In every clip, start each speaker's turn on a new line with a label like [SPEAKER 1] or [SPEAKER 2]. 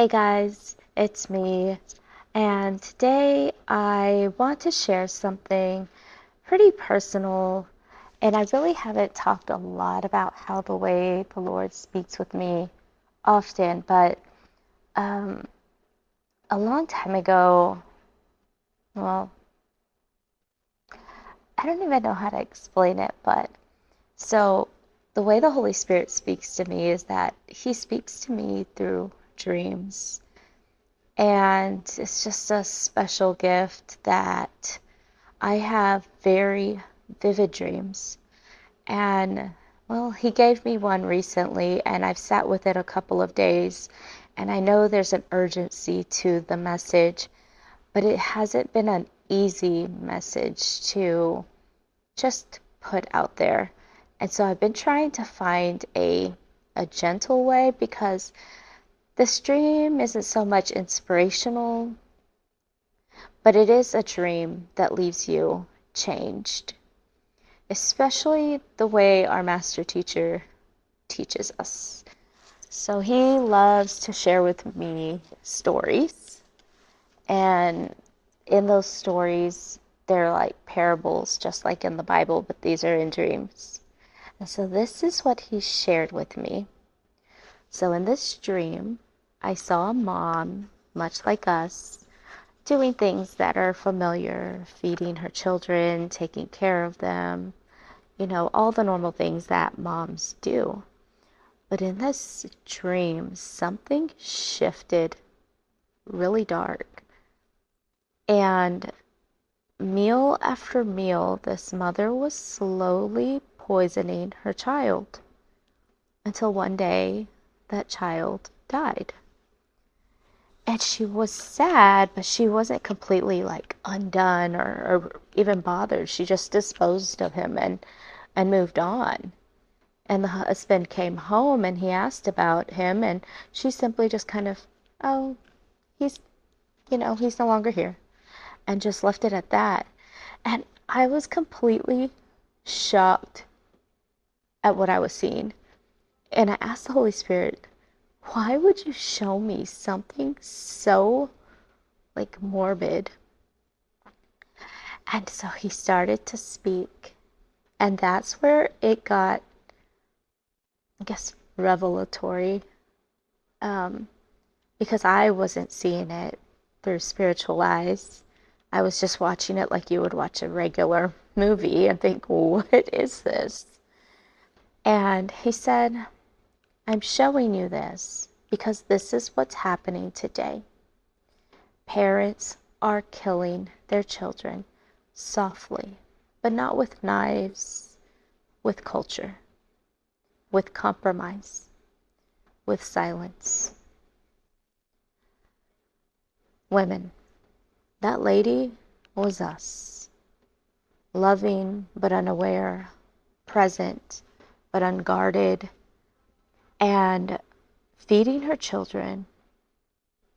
[SPEAKER 1] Hey guys, it's me, and today I want to share something pretty personal, and I really haven't talked a lot about how the way the Lord speaks with me often, but um, a long time ago, well, I don't even know how to explain it, but so the way the Holy Spirit speaks to me is that He speaks to me through dreams. And it's just a special gift that I have very vivid dreams. And well, he gave me one recently, and I've sat with it a couple of days. And I know there's an urgency to the message, but it hasn't been an easy message to just put out there. And so I've been trying to find a gentle way because the stream isn't so much inspirational, but it is a dream that leaves you changed, especially the way our master teacher teaches us. So he loves to share with me stories, and in those stories, they're like parables, just like in the Bible, but these are in dreams. And so this is what he shared with me. So in this dream, I saw a mom, much like us, doing things that are familiar, feeding her children, taking care of them, all the normal things that moms do. But in this dream, something shifted really dark. And meal after meal, this mother was slowly poisoning her child until one day that child died. And she was sad, but she wasn't completely like undone or even bothered. She just disposed of him and moved on. And the husband came home and he asked about him, and she simply just kind of, oh, he's, he's no longer here, and just left it at that. And I was completely shocked at what I was seeing. And I asked the Holy Spirit, why would you show me something so like morbid? And so he started to speak. And that's where it got, I guess, revelatory. Um, because I wasn't seeing it through spiritual eyes. I was just watching it like you would watch a regular movie and think, what is this? And he said, I'm showing you this because this is what's happening today. Parents are killing their children softly, but not with knives, with culture, with compromise, with silence. Women, that lady was us, loving but unaware, present but unguarded, and feeding her children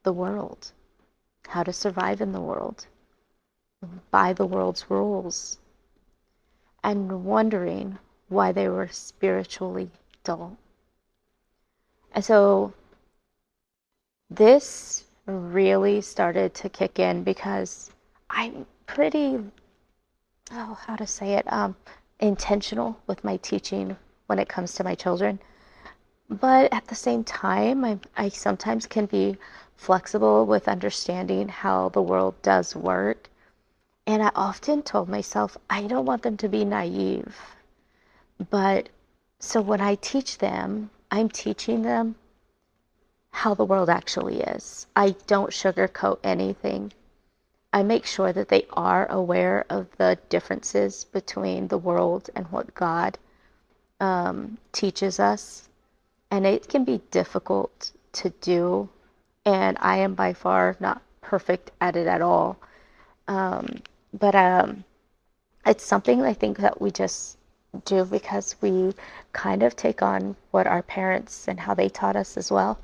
[SPEAKER 1] the world, how to survive in the world, by the world's rules, and wondering why they were spiritually dull. And so this really started to kick in because I'm pretty, oh, how to say it, intentional with my teaching when it comes to my children. But at the same time, I sometimes can be flexible with understanding how the world does work. And I often told myself, I don't want them to be naive. But so when I teach them, I'm teaching them how the world actually is. I don't sugarcoat anything. I make sure that they are aware of the differences between the world and what God teaches us. And it can be difficult to do. And I am by far not perfect at it at all. But it's something I think that we just do because we kind of take on what our parents and how they taught us as well.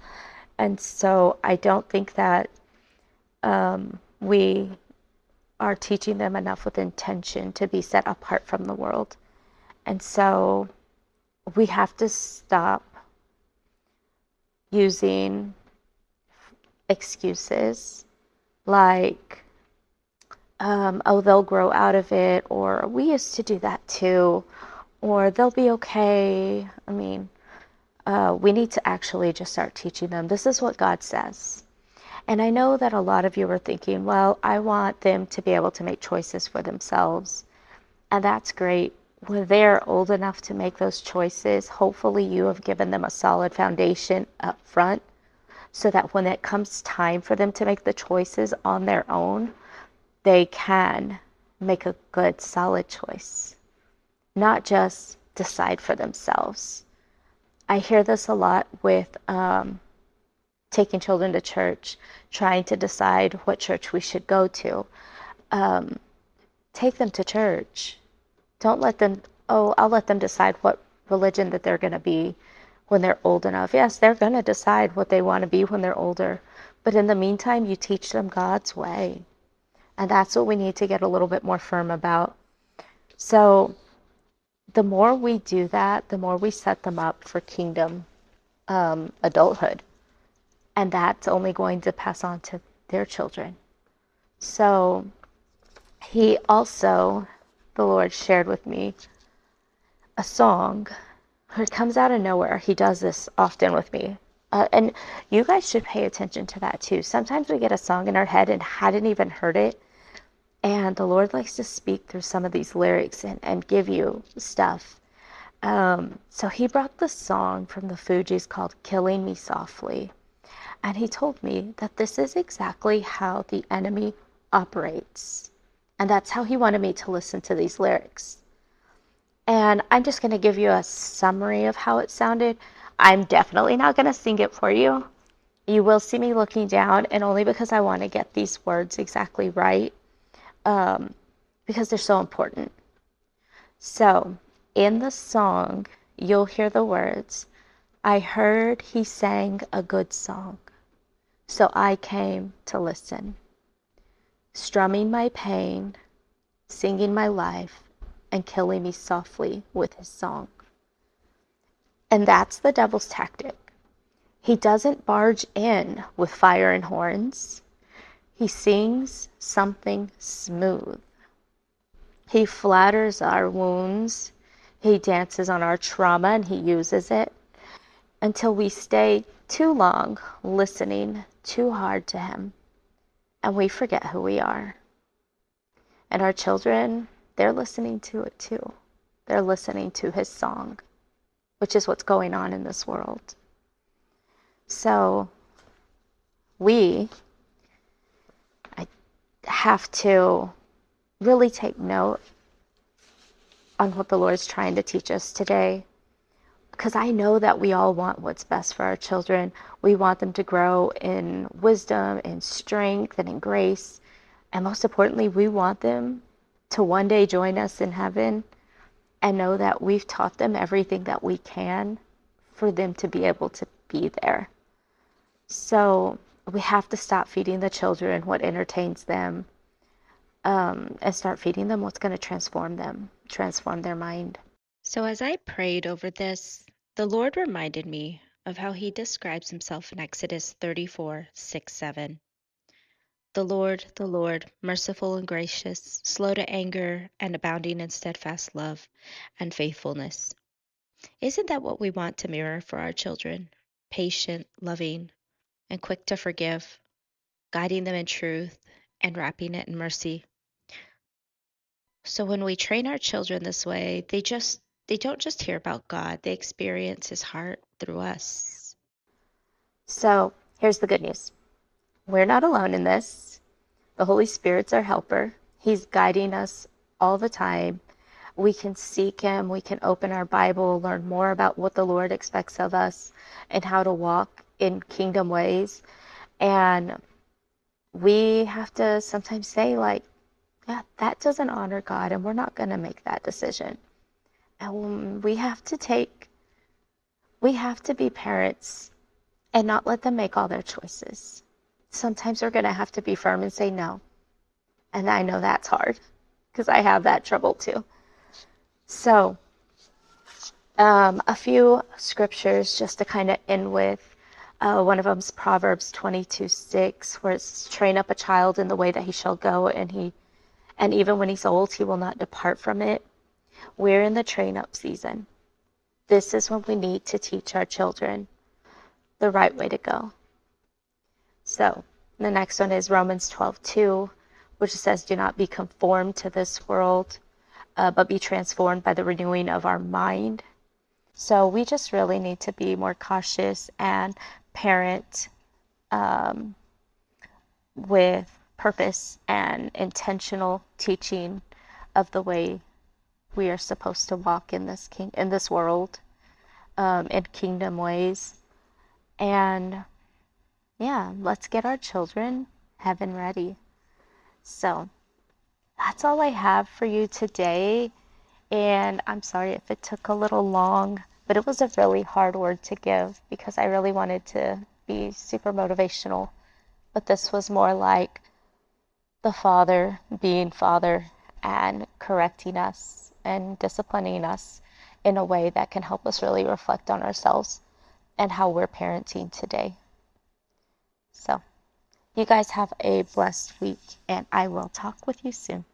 [SPEAKER 1] And so I don't think that we are teaching them enough with intention to be set apart from the world. And so we have to stop using excuses like, oh, they'll grow out of it, or we used to do that too, or they'll be okay. I mean, we need to actually just start teaching them this is what God says. And I know that a lot of you are thinking, well, I want them to be able to make choices for themselves. And that's great. When they're old enough to make those choices, hopefully you have given them a solid foundation up front so that when it comes time for them to make the choices on their own, they can make a good, solid choice, not just decide for themselves. I hear this a lot with taking children to church, trying to decide what church we should go to. Take them to church. Don't let them, oh, I'll let them decide what religion that they're going to be when they're old enough. Yes, they're going to decide what they want to be when they're older. But in the meantime, you teach them God's way. And that's what we need to get a little bit more firm about. So the more we do that, the more we set them up for kingdom adulthood. And that's only going to pass on to their children. So the Lord shared with me a song. It comes out of nowhere. He does this often with me. And you guys should pay attention to that too. Sometimes we get a song in our head and hadn't even heard it. And the Lord likes to speak through some of these lyrics and give you stuff. So he brought this song from the Fugees called Killing Me Softly. And he told me that this is exactly how the enemy operates. And that's how he wanted me to listen to these lyrics. And I'm just going to give you a summary of how it sounded. I'm definitely not going to sing it for you. You will see me looking down, and only because I want to get these words exactly right, because they're so important. So, in the song, you'll hear the words, I heard he sang a good song, so I came to listen, strumming my pain, singing my life, and killing me softly with his song. And that's the devil's tactic. He doesn't barge in with fire and horns. He sings something smooth. He flatters our wounds. He dances on our trauma and he uses it until we stay too long listening too hard to him and we forget who we are. And our children, they're listening to it too. They're listening to his song, which is what's going on in this world. So I have to really take note on what the Lord's trying to teach us today, because I know that we all want what's best for our children. We want them to grow in wisdom, in strength, and in grace. And most importantly, we want them to one day join us in heaven and know that we've taught them everything that we can for them to be able to be there. So we have to stop feeding the children what entertains them, and start feeding them what's going to transform them, transform their mind. So as I prayed over this, the Lord reminded me of how he describes himself in Exodus 34:6-7. The Lord, merciful and gracious, slow to anger, and abounding in steadfast love and faithfulness. Isn't that what we want to mirror for our children? Patient, loving, and quick to forgive, guiding them in truth and wrapping it in mercy. So when we train our children this way, they don't just hear about God, they experience his heart through us. So here's the good news. We're not alone in this. The Holy Spirit's our helper. He's guiding us all the time. We can seek him. We can open our Bible, learn more about what the Lord expects of us and how to walk in kingdom ways. And we have to sometimes say, like, yeah, that doesn't honor God, and we're not going to make that decision. And we have to be parents and not let them make all their choices. Sometimes we're going to have to be firm and say no. And I know that's hard because I have that trouble too. So, a few scriptures just to kind of end with. One of them's Proverbs 22:6, where it's train up a child in the way that he shall go, and even when he's old, he will not depart from it. We're in the train up season. This is when we need to teach our children the right way to go. So the next one is Romans 12:2, which says, do not be conformed to this world, but be transformed by the renewing of our mind. So we just really need to be more cautious and parent with purpose and intentional teaching of the way we are supposed to walk in this world, in kingdom ways. And yeah, let's get our children heaven ready. So that's all I have for you today. And I'm sorry if it took a little long, but it was a really hard word to give because I really wanted to be super motivational. But this was more like the Father being Father and correcting us and disciplining us in a way that can help us really reflect on ourselves and how we're parenting today. So, you guys have a blessed week, and I will talk with you soon.